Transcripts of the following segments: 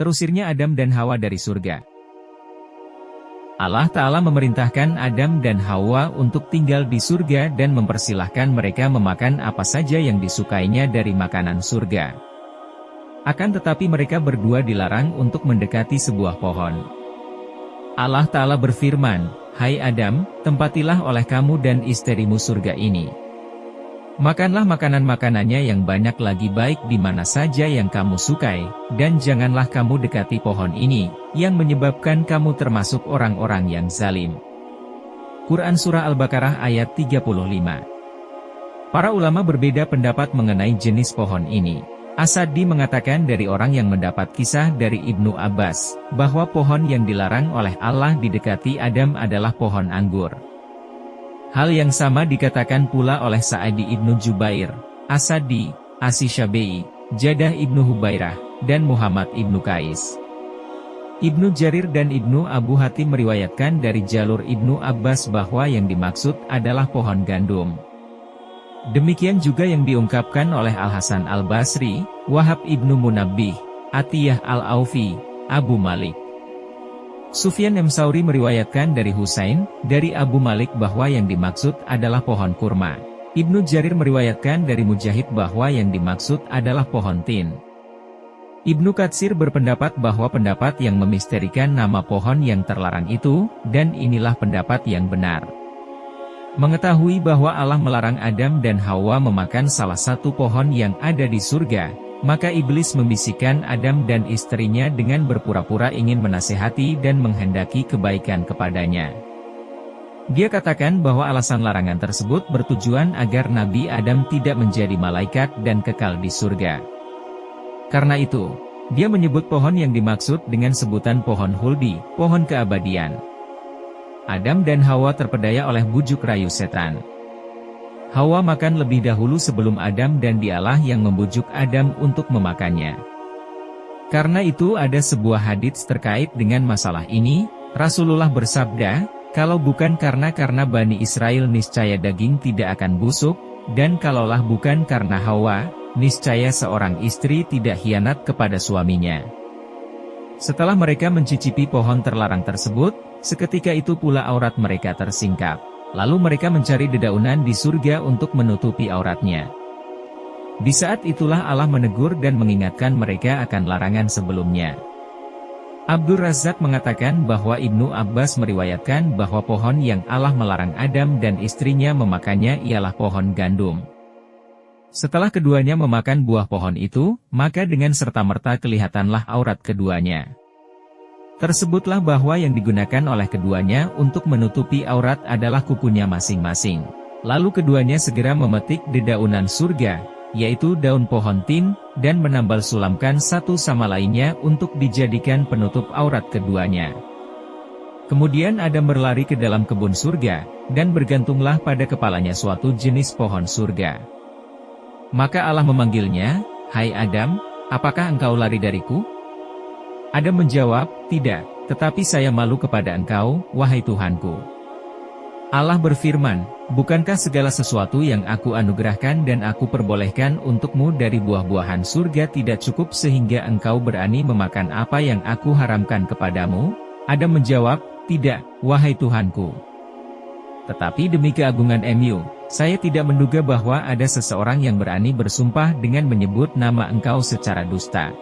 terusirnya Adam dan Hawa dari surga. Allah Ta'ala memerintahkan Adam dan Hawa untuk tinggal di surga dan mempersilahkan mereka memakan apa saja yang disukainya dari makanan surga. Akan tetapi mereka berdua dilarang untuk mendekati sebuah pohon. Allah Ta'ala berfirman, "Hai Adam, tempatilah oleh kamu dan istrimu surga ini. Makanlah makanan-makanannya yang banyak lagi baik di mana saja yang kamu sukai, dan janganlah kamu dekati pohon ini, yang menyebabkan kamu termasuk orang-orang yang zalim." Quran Surah Al-Baqarah ayat 35. Para ulama berbeda pendapat mengenai jenis pohon ini. As-Sa'di mengatakan dari orang yang mendapat kisah dari Ibnu Abbas, bahwa pohon yang dilarang oleh Allah didekati Adam adalah pohon anggur. Hal yang sama dikatakan pula oleh Sa'adi Ibnu Jubair, As-Sa'di, As-Syafi'i, Jadah Ibnu Hubairah, dan Muhammad Ibnu Qais. Ibnu Jarir dan Ibnu Abu Hatim meriwayatkan dari jalur Ibnu Abbas bahwa yang dimaksud adalah pohon gandum. Demikian juga yang diungkapkan oleh Al-Hasan Al-Basri, Wahab Ibnu Munabbih, Atiyah Al-Aufi, Abu Malik. Sufyan Tsauri meriwayatkan dari Husain, dari Abu Malik bahwa yang dimaksud adalah pohon kurma. Ibnu Jarir meriwayatkan dari Mujahid bahwa yang dimaksud adalah pohon tin. Ibnu Katsir berpendapat bahwa pendapat yang memisterikan nama pohon yang terlarang itu, dan inilah pendapat yang benar. Mengetahui bahwa Allah melarang Adam dan Hawa memakan salah satu pohon yang ada di surga, maka iblis membisikkan Adam dan istrinya dengan berpura-pura ingin menasihati dan menghendaki kebaikan kepadanya. Dia katakan bahwa alasan larangan tersebut bertujuan agar Nabi Adam tidak menjadi malaikat dan kekal di surga. Karena itu, dia menyebut pohon yang dimaksud dengan sebutan pohon huldi, pohon keabadian. Adam dan Hawa terpedaya oleh bujuk rayu setan. Hawa makan lebih dahulu sebelum Adam dan dialah yang membujuk Adam untuk memakannya. Karena itu ada sebuah hadits terkait dengan masalah ini, Rasulullah bersabda, "Kalau bukan karena Bani Israel niscaya daging tidak akan busuk, dan kalaulah bukan karena Hawa, niscaya seorang istri tidak khianat kepada suaminya." Setelah mereka mencicipi pohon terlarang tersebut, seketika itu pula aurat mereka tersingkap. Lalu mereka mencari dedaunan di surga untuk menutupi auratnya. Di saat itulah Allah menegur dan mengingatkan mereka akan larangan sebelumnya. Abdur Razzaq mengatakan bahwa Ibnu Abbas meriwayatkan bahwa pohon yang Allah melarang Adam dan istrinya memakannya ialah pohon gandum. Setelah keduanya memakan buah pohon itu, maka dengan serta-merta kelihatanlah aurat keduanya. Tersebutlah bahwa yang digunakan oleh keduanya untuk menutupi aurat adalah kukunya masing-masing. Lalu keduanya segera memetik dedaunan surga, yaitu daun pohon tin, dan menambal sulamkan satu sama lainnya untuk dijadikan penutup aurat keduanya. Kemudian Adam berlari ke dalam kebun surga, dan bergantunglah pada kepalanya suatu jenis pohon surga. Maka Allah memanggilnya, "Hai Adam, apakah engkau lari dariku?" Adam menjawab, "Tidak, tetapi saya malu kepada engkau, wahai Tuhanku." Allah berfirman, "Bukankah segala sesuatu yang aku anugerahkan dan aku perbolehkan untukmu dari buah-buahan surga tidak cukup sehingga engkau berani memakan apa yang aku haramkan kepadamu?" Adam menjawab, "Tidak, wahai Tuhanku. Tetapi demi keagungan MU, saya tidak menduga bahwa ada seseorang yang berani bersumpah dengan menyebut nama engkau secara dusta."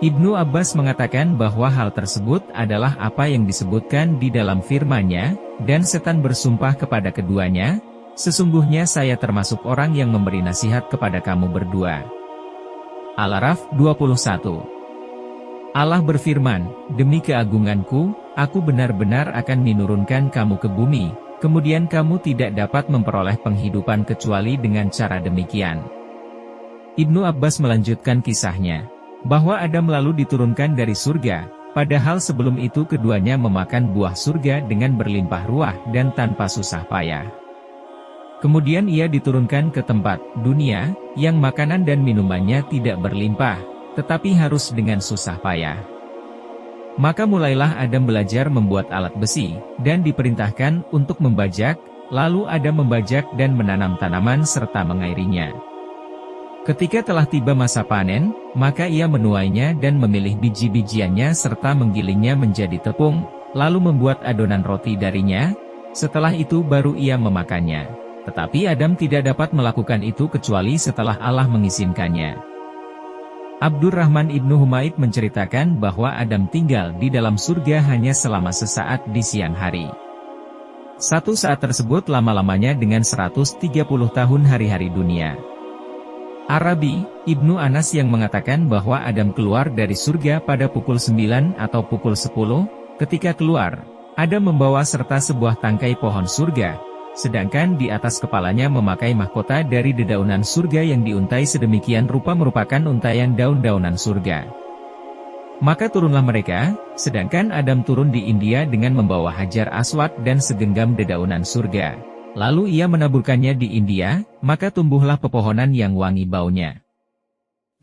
Ibnu Abbas mengatakan bahwa hal tersebut adalah apa yang disebutkan di dalam firman-Nya, dan setan bersumpah kepada keduanya, "Sesungguhnya saya termasuk orang yang memberi nasihat kepada kamu berdua." Al-A'raf 21. Allah berfirman, "Demi keagunganku, aku benar-benar akan menurunkan kamu ke bumi, kemudian kamu tidak dapat memperoleh penghidupan kecuali dengan cara demikian." Ibnu Abbas melanjutkan kisahnya, bahwa Adam lalu diturunkan dari surga, padahal sebelum itu keduanya memakan buah surga dengan berlimpah ruah dan tanpa susah payah. Kemudian ia diturunkan ke tempat dunia, yang makanan dan minumannya tidak berlimpah, tetapi harus dengan susah payah. Maka mulailah Adam belajar membuat alat besi, dan diperintahkan untuk membajak, lalu Adam membajak dan menanam tanaman serta mengairinya. Ketika telah tiba masa panen, maka ia menuainya dan memilih biji-bijiannya serta menggilingnya menjadi tepung, lalu membuat adonan roti darinya. Setelah itu baru ia memakannya. Tetapi Adam tidak dapat melakukan itu kecuali setelah Allah mengizinkannya. Abdurrahman ibnu Humaid menceritakan bahwa Adam tinggal di dalam surga hanya selama sesaat di siang hari. Satu saat tersebut lama-lamanya dengan 130 tahun hari-hari dunia. Arabi, Ibnu Anas yang mengatakan bahwa Adam keluar dari surga pada pukul 9 atau pukul 10, ketika keluar, Adam membawa serta sebuah tangkai pohon surga, sedangkan di atas kepalanya memakai mahkota dari dedaunan surga yang diuntai sedemikian rupa merupakan untaian daun-daunan surga. Maka turunlah mereka, sedangkan Adam turun di India dengan membawa Hajar Aswad dan segenggam dedaunan surga. Lalu ia menaburkannya di India, maka tumbuhlah pepohonan yang wangi baunya.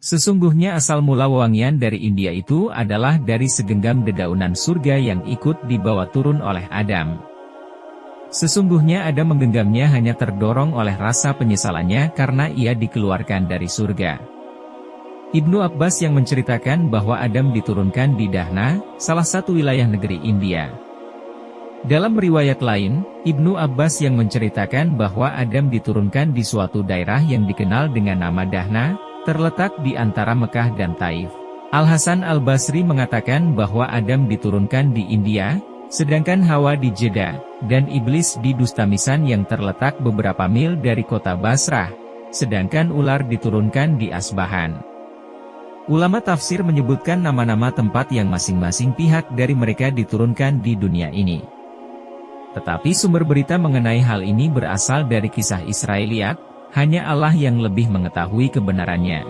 Sesungguhnya asal mula wewangian dari India itu adalah dari segenggam dedaunan surga yang ikut dibawa turun oleh Adam. Sesungguhnya Adam menggenggamnya hanya terdorong oleh rasa penyesalannya karena ia dikeluarkan dari surga. Ibnu Abbas yang menceritakan bahwa Adam diturunkan di Dahna, salah satu wilayah negeri India. Dalam riwayat lain, Ibnu Abbas yang menceritakan bahwa Adam diturunkan di suatu daerah yang dikenal dengan nama Dahna, terletak di antara Mekah dan Taif. Al-Hasan Al-Basri mengatakan bahwa Adam diturunkan di India, sedangkan Hawa di Jeddah, dan Iblis di Dustamisan yang terletak beberapa mil dari kota Basrah, sedangkan ular diturunkan di Asbahan. Ulama tafsir menyebutkan nama-nama tempat yang masing-masing pihak dari mereka diturunkan di dunia ini. Tetapi sumber berita mengenai hal ini berasal dari kisah Israeliat, hanya Allah yang lebih mengetahui kebenarannya.